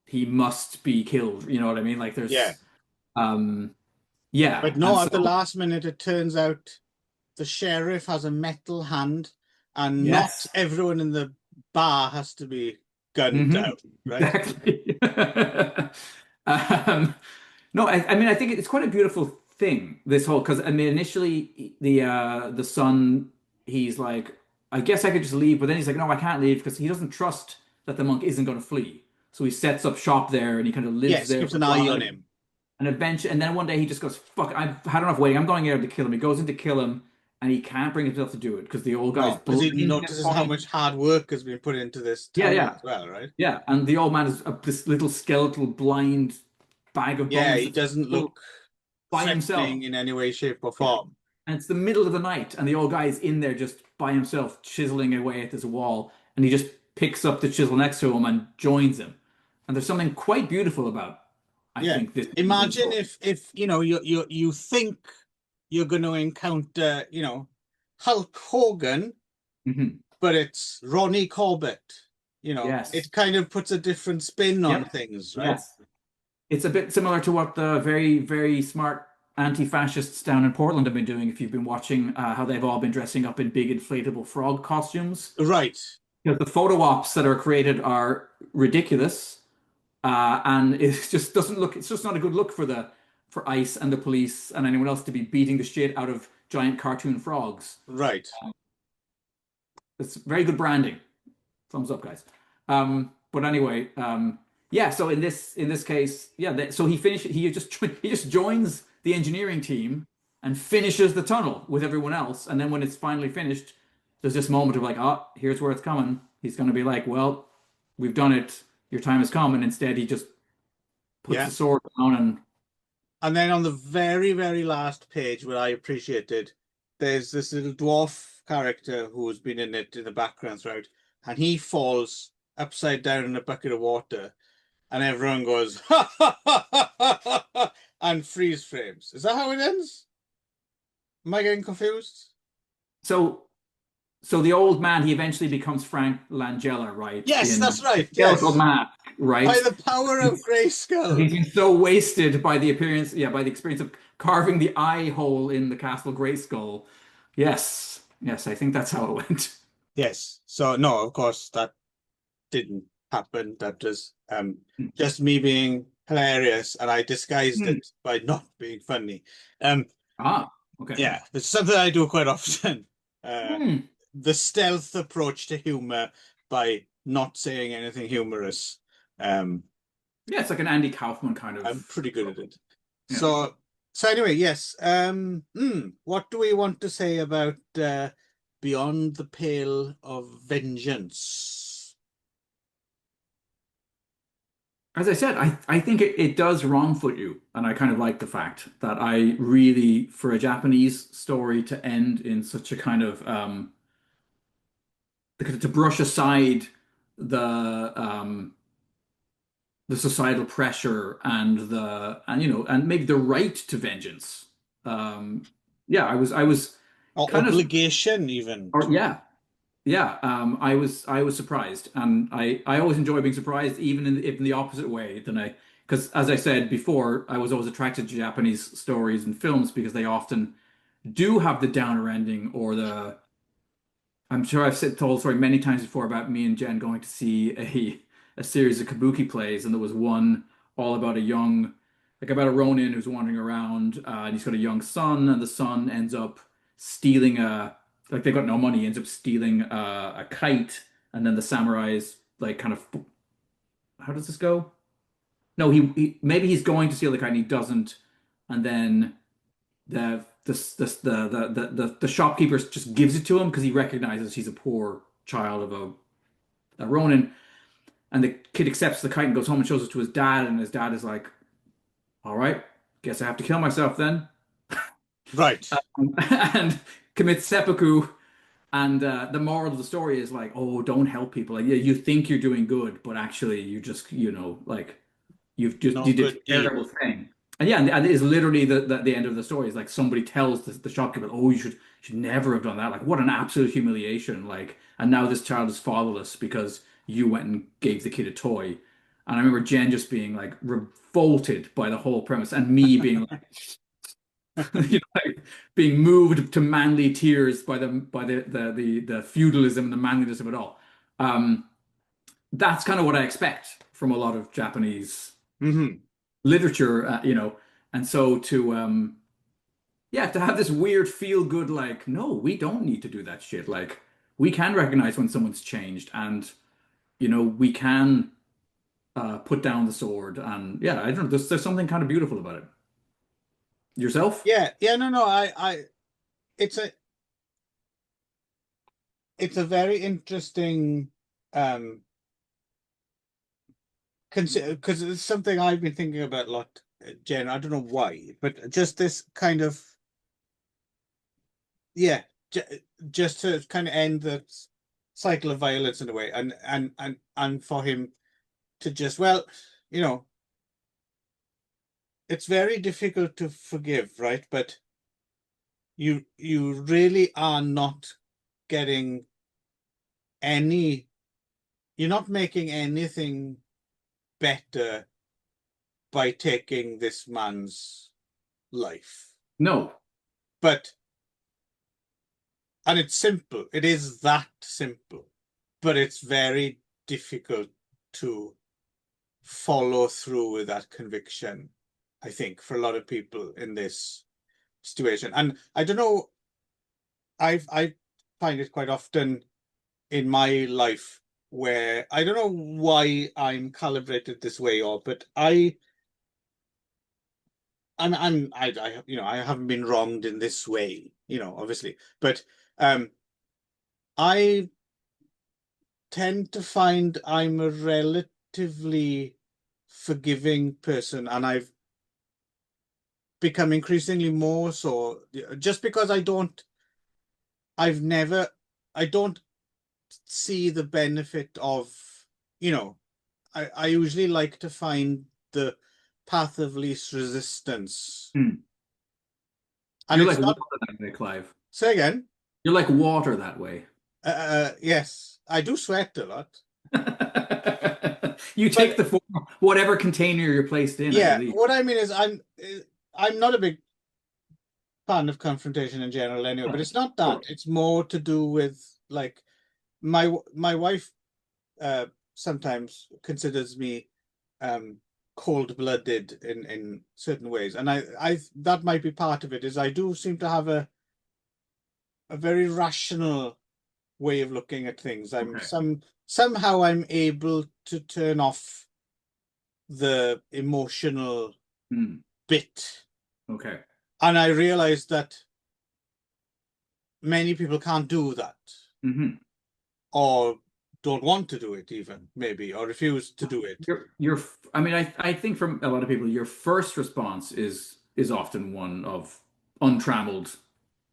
he must be killed. You know what I mean? Like yeah. um, yeah, But and no, so at the last minute, it turns out the sheriff has a metal hand, and not yes, everyone in the bar has to be gunned hmm down, right? exactly. um, no, I mean, I think it's quite a beautiful thing, this whole, because I mean, initially the son, he's like, I guess I could just leave, but then he's like, no, I can't leave because he doesn't trust that the monk isn't going to flee. So he sets up shop there and he kind of lives Yes, there keeps for an a eye while. on him. And then one day he just goes, "Fuck! I've had enough waiting. I'm going out to kill him." He goes in to kill him, and he can't bring himself to do it because the old guy's No, because he blinded at notices how point. much hard work has been put into this Yeah, tunnel yeah, as well, right? yeah. And the old man is this little skeletal blind bag of Yeah, bones he that's doesn't still look by threatening himself. in any way, shape, or Yeah. form. And it's the middle of the night, and the old guy is in there just by himself, chiseling away at this wall, and he just picks up the chisel next to him and joins him. And there's something quite beautiful about, I Yeah. think, this ending Imagine story. if you think you're going to encounter, Hulk Hogan, Hmm. but it's Ronnie Corbett. Yes. It kind of puts a different spin on Yep. things, right? Yes. It's a bit similar to what the very, very smart anti-fascists down in Portland have been doing. If you've been watching how they've all been dressing up in big inflatable frog costumes, Right. because the photo ops that are created are ridiculous, and it just doesn't look. It's just not a good look for the for ICE and the police and anyone else to be beating the shit out of giant cartoon frogs. Right. It's very good branding. Thumbs up, guys. But anyway, yeah. So in this case, yeah. So he finished. He just joins the engineering team and finishes the tunnel with everyone else. And then when it's finally finished, there's this moment of like, oh, here's where it's coming. He's going to be like, well, we've done it. Your time has come. And instead, he just puts Yeah. the sword down and And then on the very, very last page, what I appreciated, there's this little dwarf character who's been in it in the background throughout, and he falls upside down in a bucket of water, and everyone goes, ha ha ha ha ha ha, and freeze frames. Is that how it ends? Am I getting confused? so so the old man he eventually becomes Frank Langella, right? Yes, In that's right. skeletal Yes. mask, By right? the power of Grayskull. He's been so wasted by the appearance, yeah, by the experience of carving the eye hole in the Castle Grayskull. Yes, yes, I think that's how it went. Yes. So no, of course that didn't happen. That was just me being hilarious, and I disguised Hmm. it by not being funny. Um, Ah, okay. yeah, it's something I do quite often. Uh, Hmm. the stealth approach to humor by not saying anything humorous. Um, Yeah, it's like an Andy Kaufman kind I'm of pretty good at it. yeah. So anyway, yes. What do we want to say about Beyond the Pale of Vengeance? As I said, I think it does wrong foot you, and I kind of like the fact that I really, for a Japanese story to end in such a kind of to brush aside the societal pressure and and maybe the right to vengeance. Um, yeah, I was Or kind of obligation, even or to yeah, yeah. I was surprised, and I always enjoy being surprised, even in the opposite way than I because as I said before, I was always attracted to Japanese stories and films because they often do have the downer ending or the I'm sure I've told the story many times before about me and Jen going to see a series of kabuki plays, and there was one all about about a Ronin who's wandering around, and he's got a young son, and the son ends up stealing like they've got no money. He ends up stealing a kite, and then the samurais like kind of how does this go? No, he maybe he's going to steal the kite and he doesn't, and then the shopkeeper just gives it to him because he recognizes he's a poor child of a Ronin, and the kid accepts the kite and goes home and shows it to his dad, and his dad is like, "All right, guess I have to kill myself then," Right. and commits seppuku. And the moral of the story is like, oh, don't help people. Like, yeah, you think you're doing good, but actually, you just, like No you did good a deed. terrible thing. And yeah, and it's literally the end of the story. Is like somebody tells the shopkeeper, oh, you should never have done that. Like, what an absolute humiliation. Like, and now this child is fatherless because you went and gave the kid a toy. And I remember Jen just being like revolted by the whole premise, and me being like, like being moved to manly tears by the feudalism and the manliness of it all. Um, that's kind of what I expect from a lot of Japanese Hmm. literature, and so to yeah, to have this weird feel good like, no, we don't need to do that shit. Like we can recognize when someone's changed, and we can put down the sword, and yeah, I don't know, there's something kind of beautiful about it. Yourself? Yeah, yeah, no, no, it's a it's a very interesting um consider because it's something I've been thinking about a lot, Jen. I don't know why, but just this kind of yeah, j just to kind of end the cycle of violence in a way, and for him to just well, you know, it's very difficult to forgive, right? But you really are not getting any, you're not making anything better by taking this man's life. No. But, and it's simple, it is that simple, but it's very difficult to follow through with that conviction, I think, for a lot of people in this situation. And I don't know, I find it quite often in my life where I don't know why I'm calibrated this way, or but I haven't been wronged in this way, obviously, but I tend to find I'm a relatively forgiving person, and I've become increasingly more so just because I've never, I don't see the benefit of, you know, I usually like to find the path of least resistance. Hmm. And You're like it's not, water that way, Clive. say again, You're like water that way. yes, I do sweat a lot. You But take the form, whatever container you're placed in, I yeah, believe. what I mean is I'm not a big fan of confrontation in general anyway, but Oh, it's not of that. course. It's more to do with like my wife sometimes considers me um cold-blooded in certain ways. And I that might be part of it, is I do seem to have a very rational way of looking at things. Okay. Somehow I'm able to turn off the emotional Hmm. bit. Okay. And I realized that many people can't do that, Hmm. or don't want to do it even, maybe, or refuse to do it. I mean, I think from a lot of people, your first response is often one of untrammeled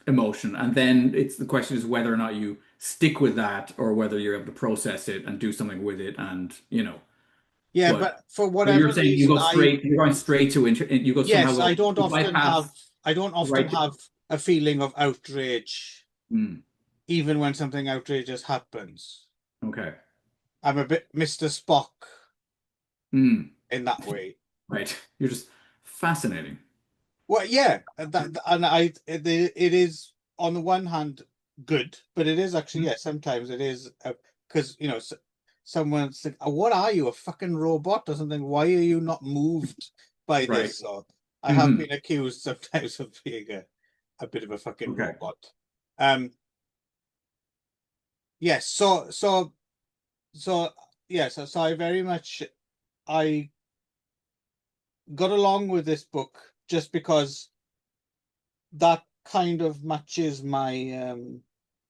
emotion. And then it's the question is whether or not you stick with that or whether you're able to process it and do something with it. And, Yeah, but but for so you're whatever saying you reason, go straight, you're going straight to, you yes, you bypass I don't often right to, have a feeling of outrage, hmm, even when something outrageous happens. okay. I'm a bit Mr. Spock Hmm, in that way. right. You're just fascinating. Well, yeah, and it is on the one hand good, but it is actually, Hmm. yeah, sometimes it is because someone's like, "Oh, what are you, a fucking robot or something? Why are you not moved by Right. this?" Or I have Hmm. been accused sometimes of being a bit of a fucking Okay. robot. Um, yes. So yes. So I very much I got along with this book just because that kind of matches my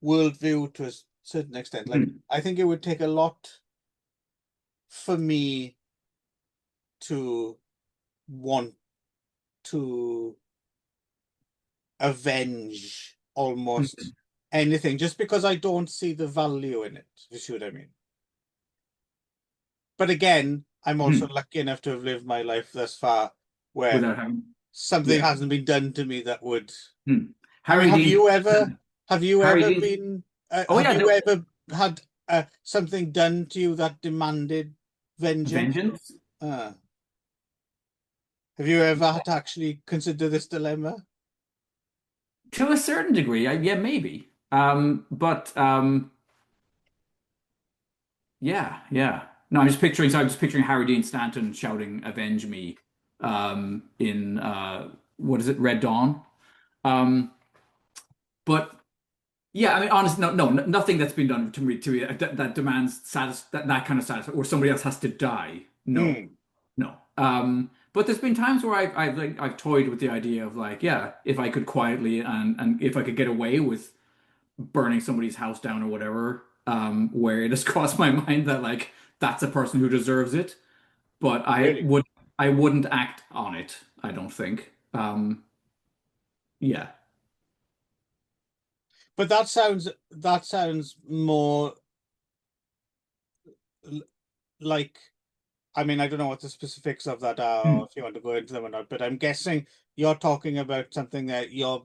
worldview to a certain extent. Like Hmm. I think it would take a lot for me to want to avenge almost Hmm. anything just because I don't see the value in it. You see what I mean? But again, I'm also Hmm. lucky enough to have lived my life thus far where Without having, something yeah. hasn't been done to me that would. Hmm. I mean, Harry Dean, have you Harry ever Dean. been Oh have yeah, you no, ever had something done to you that demanded vengeance? vengeance Uh, have you ever had to actually consider this dilemma? to a certain degree. Yeah, maybe. But yeah, yeah. No, I'm just picturing. So I'm just picturing Harry Dean Stanton shouting "Avenge me" in what is it, Red Dawn? Um, but yeah, I mean, honestly, nothing that's been done to me that demands that kind of satisfaction, or somebody else has to die. No, Hmm, no. But there's been times where I've toyed with the idea of like, yeah, if I could quietly and if I could get away with burning somebody's house down or whatever, where it has crossed my mind that like that's a person who deserves it, but really? I wouldn't act on it, I don't think. Yeah. But that sounds more l- like, I mean, I don't know what the specifics of that are, or Hmm. if you want to go into them or not, but I'm guessing you're talking about something that you're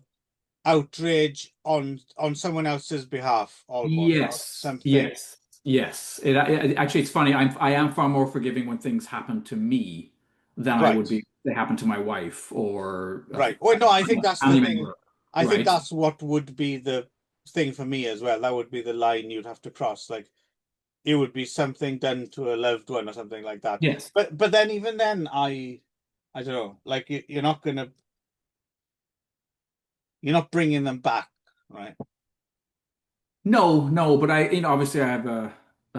outrage on someone else's behalf almost, or Yes, something. yes, yes. Actually, it's funny. I am far more forgiving when things happen to me than I Right, would be if they happen to my wife or right. Well, no, I think a that's the family thing. member, I think right? that's what would be the thing for me as well. That would be the line you'd have to cross. Like it would be something done to a loved one or something like that. Yes. But then even then, I don't know. Like you're not bringing them back, right? No, no, but obviously I have a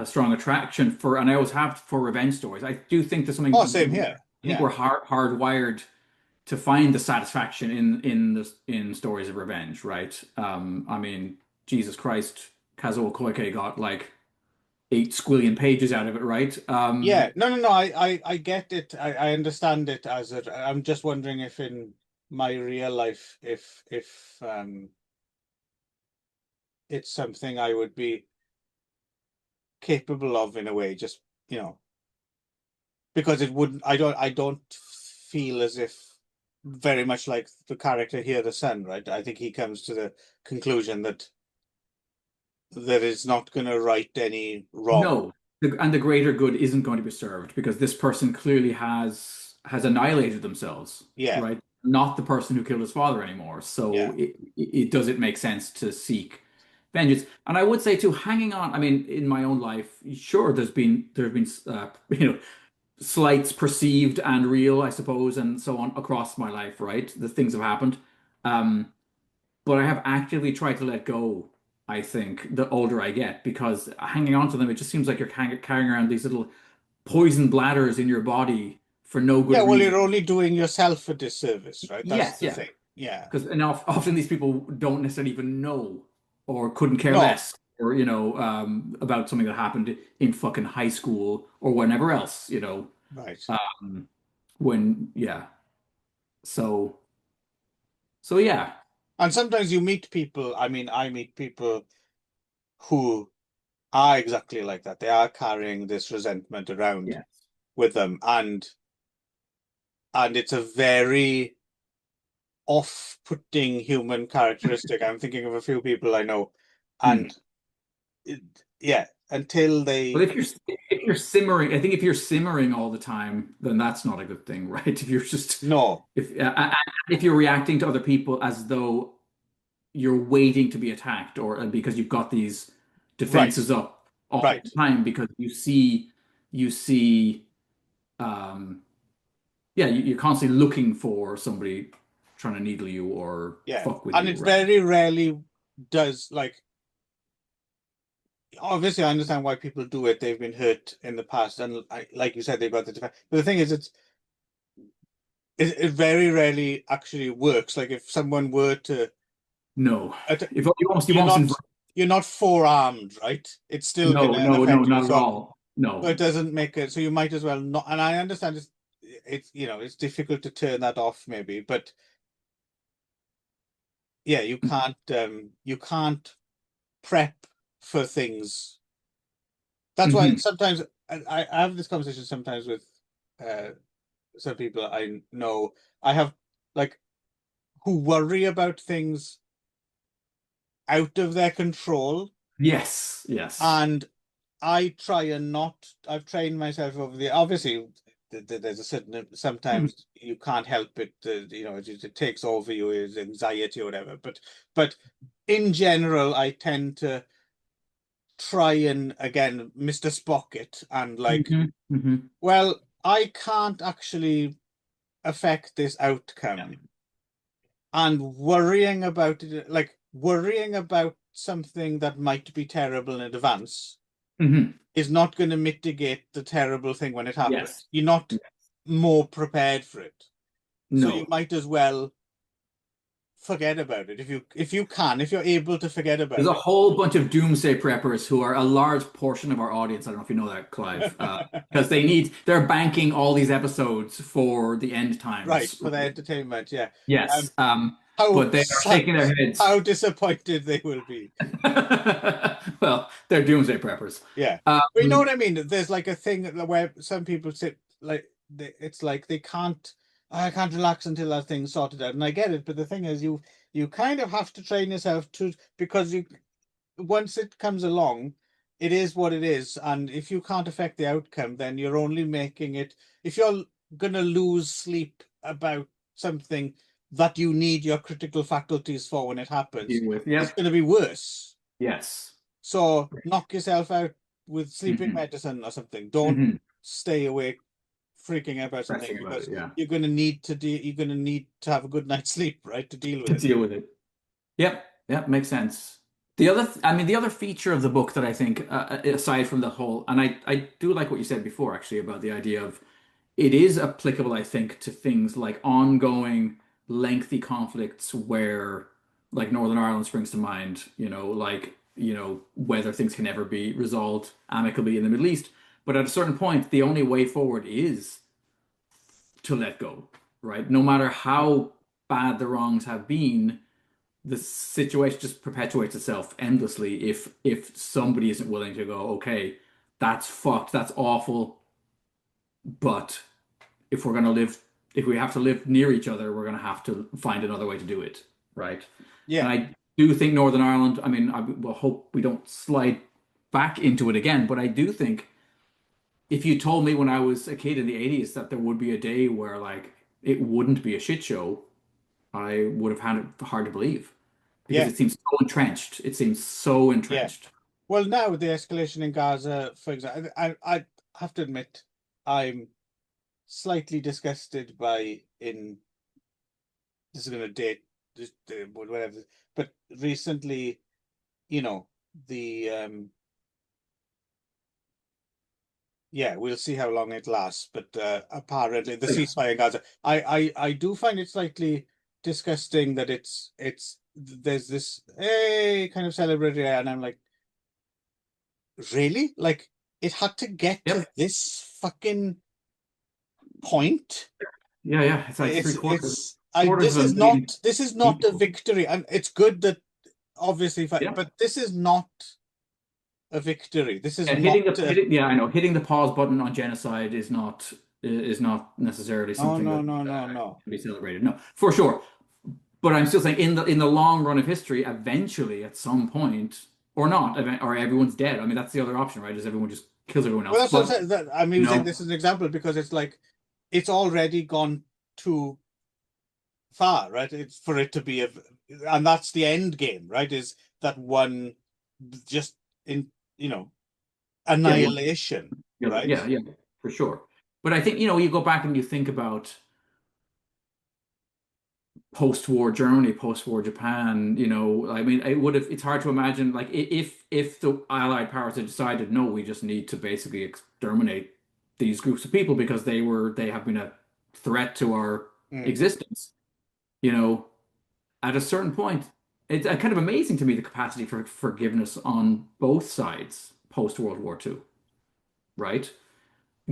strong attraction for, and I always have for revenge stories. I do think there's Oh, same something. here. I think Yeah, we're hardwired to find the satisfaction in stories of revenge, right? I mean, Jesus Christ, Kazuo Koike got like 8 squillion pages out of it, right? yeah. No, no, no. I get it. I understand it as a. I'm just wondering if in my real life, if it's something I would be capable of in a way. Just you know, because it wouldn't. I don't feel as if very much like the character here, the son, right? I think he comes to the conclusion that is not going to right any wrong. No, and the greater good isn't going to be served because this person clearly has annihilated themselves, Yeah, right? Not the person who killed his father anymore. yeah, So it doesn't make sense to seek vengeance. And I would say too, hanging on. I mean, in my own life, sure, there have been slights perceived and real, I suppose, and so on across my life, right? The things have happened. Um, but I have actively tried to let go, I think, the older I get, because hanging on to them, it just seems like you're carrying around these little poison bladders in your body for no yeah. good Well, you're reason. only doing yourself a disservice, right? That's Yes, the yeah. thing. Yeah. Because often these people don't necessarily even know or couldn't care No, less or, about something that happened in fucking high school or whenever else, right. yeah. So, so yeah. And sometimes you meet people. I mean, I meet people who are exactly like that. They are carrying this resentment around Yeah. with them, and it's a very off-putting human characteristic. I'm thinking of a few people I know, Hmm. and it, yeah, until But they if you're simmering, I think if you're simmering all the time, then that's not a good thing, right? If you're just no, if you're reacting to other people as though you're waiting to be attacked, or because you've got these right, defenses up all right, the time because you see, um, yeah, you're constantly looking for somebody trying to needle you or yeah, fuck with and you, it right? very rarely does like obviously I understand why people do it. They've been hurt in the past, and like you said, they've got the defense. But the thing is, it very rarely actually works. Like if someone were to, No, at- if you you're almost not invert. you're not forearmed, right? It's still No, gonna no, no, affect you. not at So all. No. it doesn't make it. So you might as well not. And I understand it's it's difficult to turn that off maybe, but yeah, you can't prep for things. That's why Hmm. sometimes I have this conversation sometimes with uh some people I know. I have like who worry about things out of their control, Yes, yes. and I try and not. I've trained myself over the. Obviously, there's a certain. Mhm. Sometimes you can't help it. It takes over you, is anxiety or whatever. But in general, I tend to try and again, Mr. Spock it and like, Hmm. Hmm. well, I can't actually affect this Yeah. outcome, and worrying about it, like worrying about something that might be terrible in advance Hmm. is not going to mitigate the terrible thing when it Yes. happens. You're not more prepared for it. So you No. might as well forget about it if you're able to forget There's about a it. whole bunch of doomsday preppers who are a large portion of our audience. I don't know if you know that, Clive, because they're banking all these episodes for the end Right, times. for the entertainment, yeah. Um, Yes. how But they are shaking their heads. how disappointed they will be. Well, they're doomsday preppers. Yeah. But you know Um, what I mean? There's like a thing where some people sit like it's like they can't I can't relax until that thing's sorted out. And I get it, but the thing is you kind of have to train yourself to because you once it comes along, it is what it is. And if you can't affect the outcome, then you're only making it if you're gonna lose sleep about something that you need your critical faculties for when it happens, deal with. it's Yep. gonna be worse. Yes. So knock yourself out with sleeping Hmm. medicine or something. Don't Hmm. stay awake freaking out about something Pressing about because it. Yeah. you're gonna need to have a good night's sleep, right, to deal with To it. deal with it. Yep, yep, makes sense. The other, I mean, the other feature of the book that I think, aside from the whole, and I do like what you said before, actually, about the idea of it is applicable, I think, to things like ongoing, lengthy conflicts where, like Northern Ireland springs to mind, whether things can ever be resolved amicably in the Middle East. But at a certain point, the only way forward is to let go, right? No matter how bad the wrongs have been, the situation just perpetuates itself endlessly if somebody isn't willing to go, okay, that's fucked, that's awful, but if we're gonna live, if we have to live near each other, we're gonna have to find another way to do it, right? And Yeah, I do think Northern Ireland, I mean, I will hope we don't slide back into it again, but I do think if you told me when I was a kid in the 80s that there would be a day where like it wouldn't be a shit show, I would have had it hard to believe because yeah, it seems so entrenched. It seems so yeah. entrenched. Well, now the escalation in Gaza, for example, I have to admit, I'm slightly disgusted by in this is going to date this whatever, but recently, you know, the yeah, we'll see how long it lasts. But apparently, the ceasefire in Gaza, I do find it slightly disgusting that it's there's this hey kind of celebratory, and I'm like, really? Like it had to get to Yep. this fucking point. Yeah, yeah. It's like It's I quarters of a million this is not a people. victory, and it's good that obviously, Yeah. but this is not a victory. This is Yeah, not a, yeah, I know. Hitting the pause button on genocide is not necessarily no, something no, that no, no, no. can be celebrated. No, for sure. But I'm still saying in the long run of history, eventually at some point, or not, or everyone's dead. I mean, that's the other option, right? Is everyone just kills everyone Well, else? that's what I'm But saying. That I'm you using know, this as an example because it's like it's already gone too far, right? It's for it to be and that's the end game, right? Is that one just in yeah, one, annihilation, right? yeah, for sure. But I think you go back and you think about post-war Germany, post-war Japan, I mean, it's hard to imagine like if the Allied powers had decided, no, we just need to basically exterminate these groups of people because they have been a threat to our Mm. existence, you know, at a certain point, it's kind of amazing to me the capacity for forgiveness on both sides post World War II, right?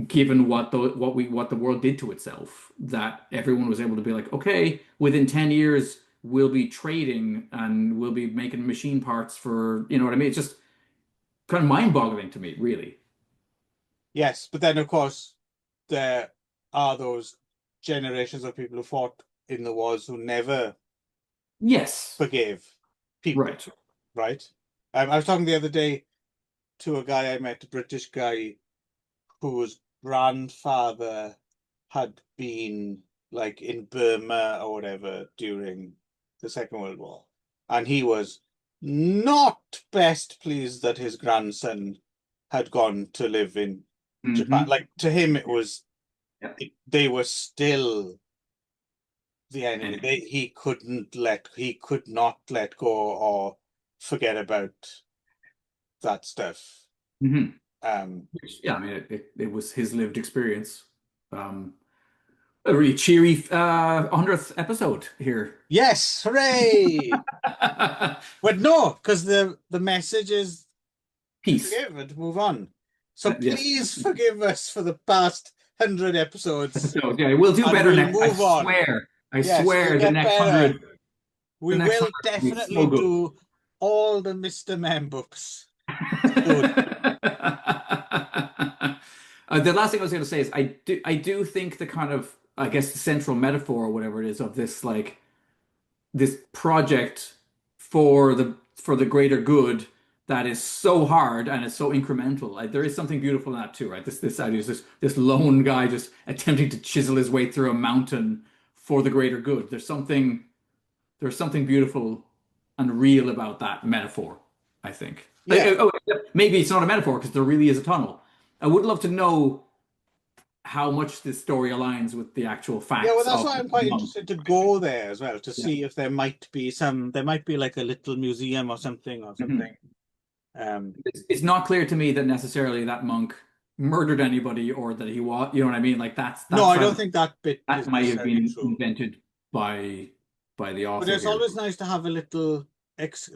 Given what the world did to itself, that everyone was able to be like, okay, within 10 years we'll be trading and we'll be making machine parts for, you know what I mean? It's just kind of mind-boggling to me, really. Yes, but then of course there are those generations of people who fought in the wars who never Yes, forgave people, right. right? I was talking the other day to a guy I met, a British guy whose grandfather had been like in Burma or whatever during the Second World War. And he was not best pleased that his grandson had gone to live in Japan. Hmm. Like to him, it was Yeah. they were still the enemy. And He could not let go or forget about that stuff. mhm. Um, Yeah, I mean, it was his lived experience. Um, a really cheery 100th episode here. yes, hooray! But no, because the message is to Peace. forgive and to move on. So Yes. please forgive us for the past 100 episodes, So, okay, we'll do and better we'll next. I move on. swear. I Yes, we'll swear the get next better. hundred, the We next will hundred will be definitely so good. do all the Mr. Mem books soon. The last thing I was going to say is I do think the kind of I guess the central metaphor or whatever it is of this like this project for the greater good that is so hard and it's so incremental. Like there is something beautiful in that too, right? This idea is this lone guy just attempting to chisel his way through a mountain for the greater good. There's something beautiful and real about that metaphor, I think. Yeah. Maybe it's not a metaphor because there really is a tunnel. I would love to know how much this story aligns with the actual Yeah, well, facts that's of why I'm the quite monk. interested to go there as well, to Yeah. see if there might be like a little museum or something or Mhm. something. Um, It's not clear to me that necessarily that monk murdered anybody or that he was, you know what I mean? Like no, that I side don't of think that bit that is might have necessarily been true. invented by the But author it's here. always nice to have a little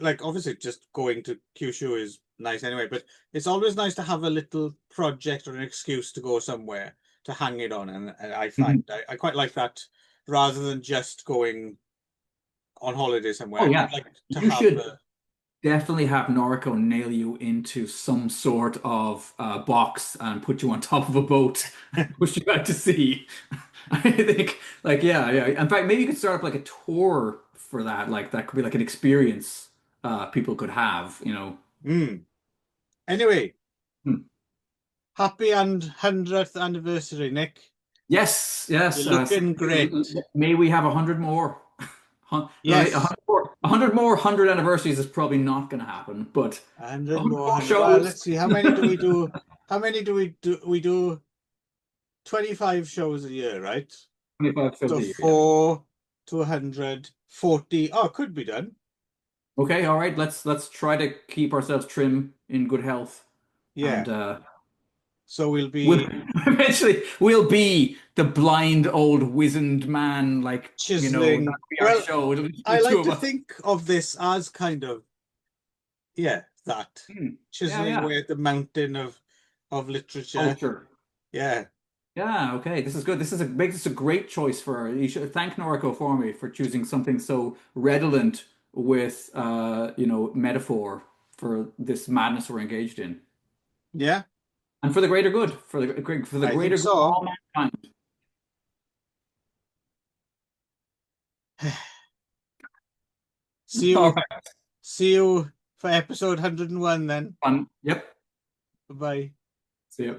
like obviously just going to Kyushu is nice anyway, but it's always nice to have a little project or an excuse to go somewhere to hang it on. And I find Mhm. I quite like that rather than just going on holiday somewhere. Oh I yeah. quite like to You have should a definitely have Noriko nail you into some sort of box and put you on top of a boat and push you out to sea. I think, like, yeah, yeah. In fact, maybe you could start up like a tour for that. Like, that could be like an experience people could have, you know. mm. Anyway, Hmm. happy and 100th anniversary, Nick. Yes, yes. You're looking great. May we have 100 more. Right, Yes, 100 more 100 anniversaries is probably not going to happen, but 100 100 more, more 100. Well, shows. let's see. How many do we do? How many do we do? We do 25 shows a year, right? 25 shows So a year, yeah. 4 to 140. Oh, could be done. Okay, all right. Let's try to keep ourselves trim in good health, Yeah. and So we'll we'll be eventually we'll be the blind old wizened man. Like chiseling. that'll be our Well, show. It'll be the I two like of to us. think of this as kind of, yeah, that Hmm. Yeah, chiseling yeah. away at the mountain of literature. Culture. Yeah. Yeah. Okay. This is good. This is a great choice for. You should thank Noriko for me for choosing something so redolent with metaphor for this madness we're engaged in, Yeah, and for the greater good, for the I think greater good of so. all mankind. See All you, right. see you for episode 101 then. Fun. Yep. Bye-bye. See you.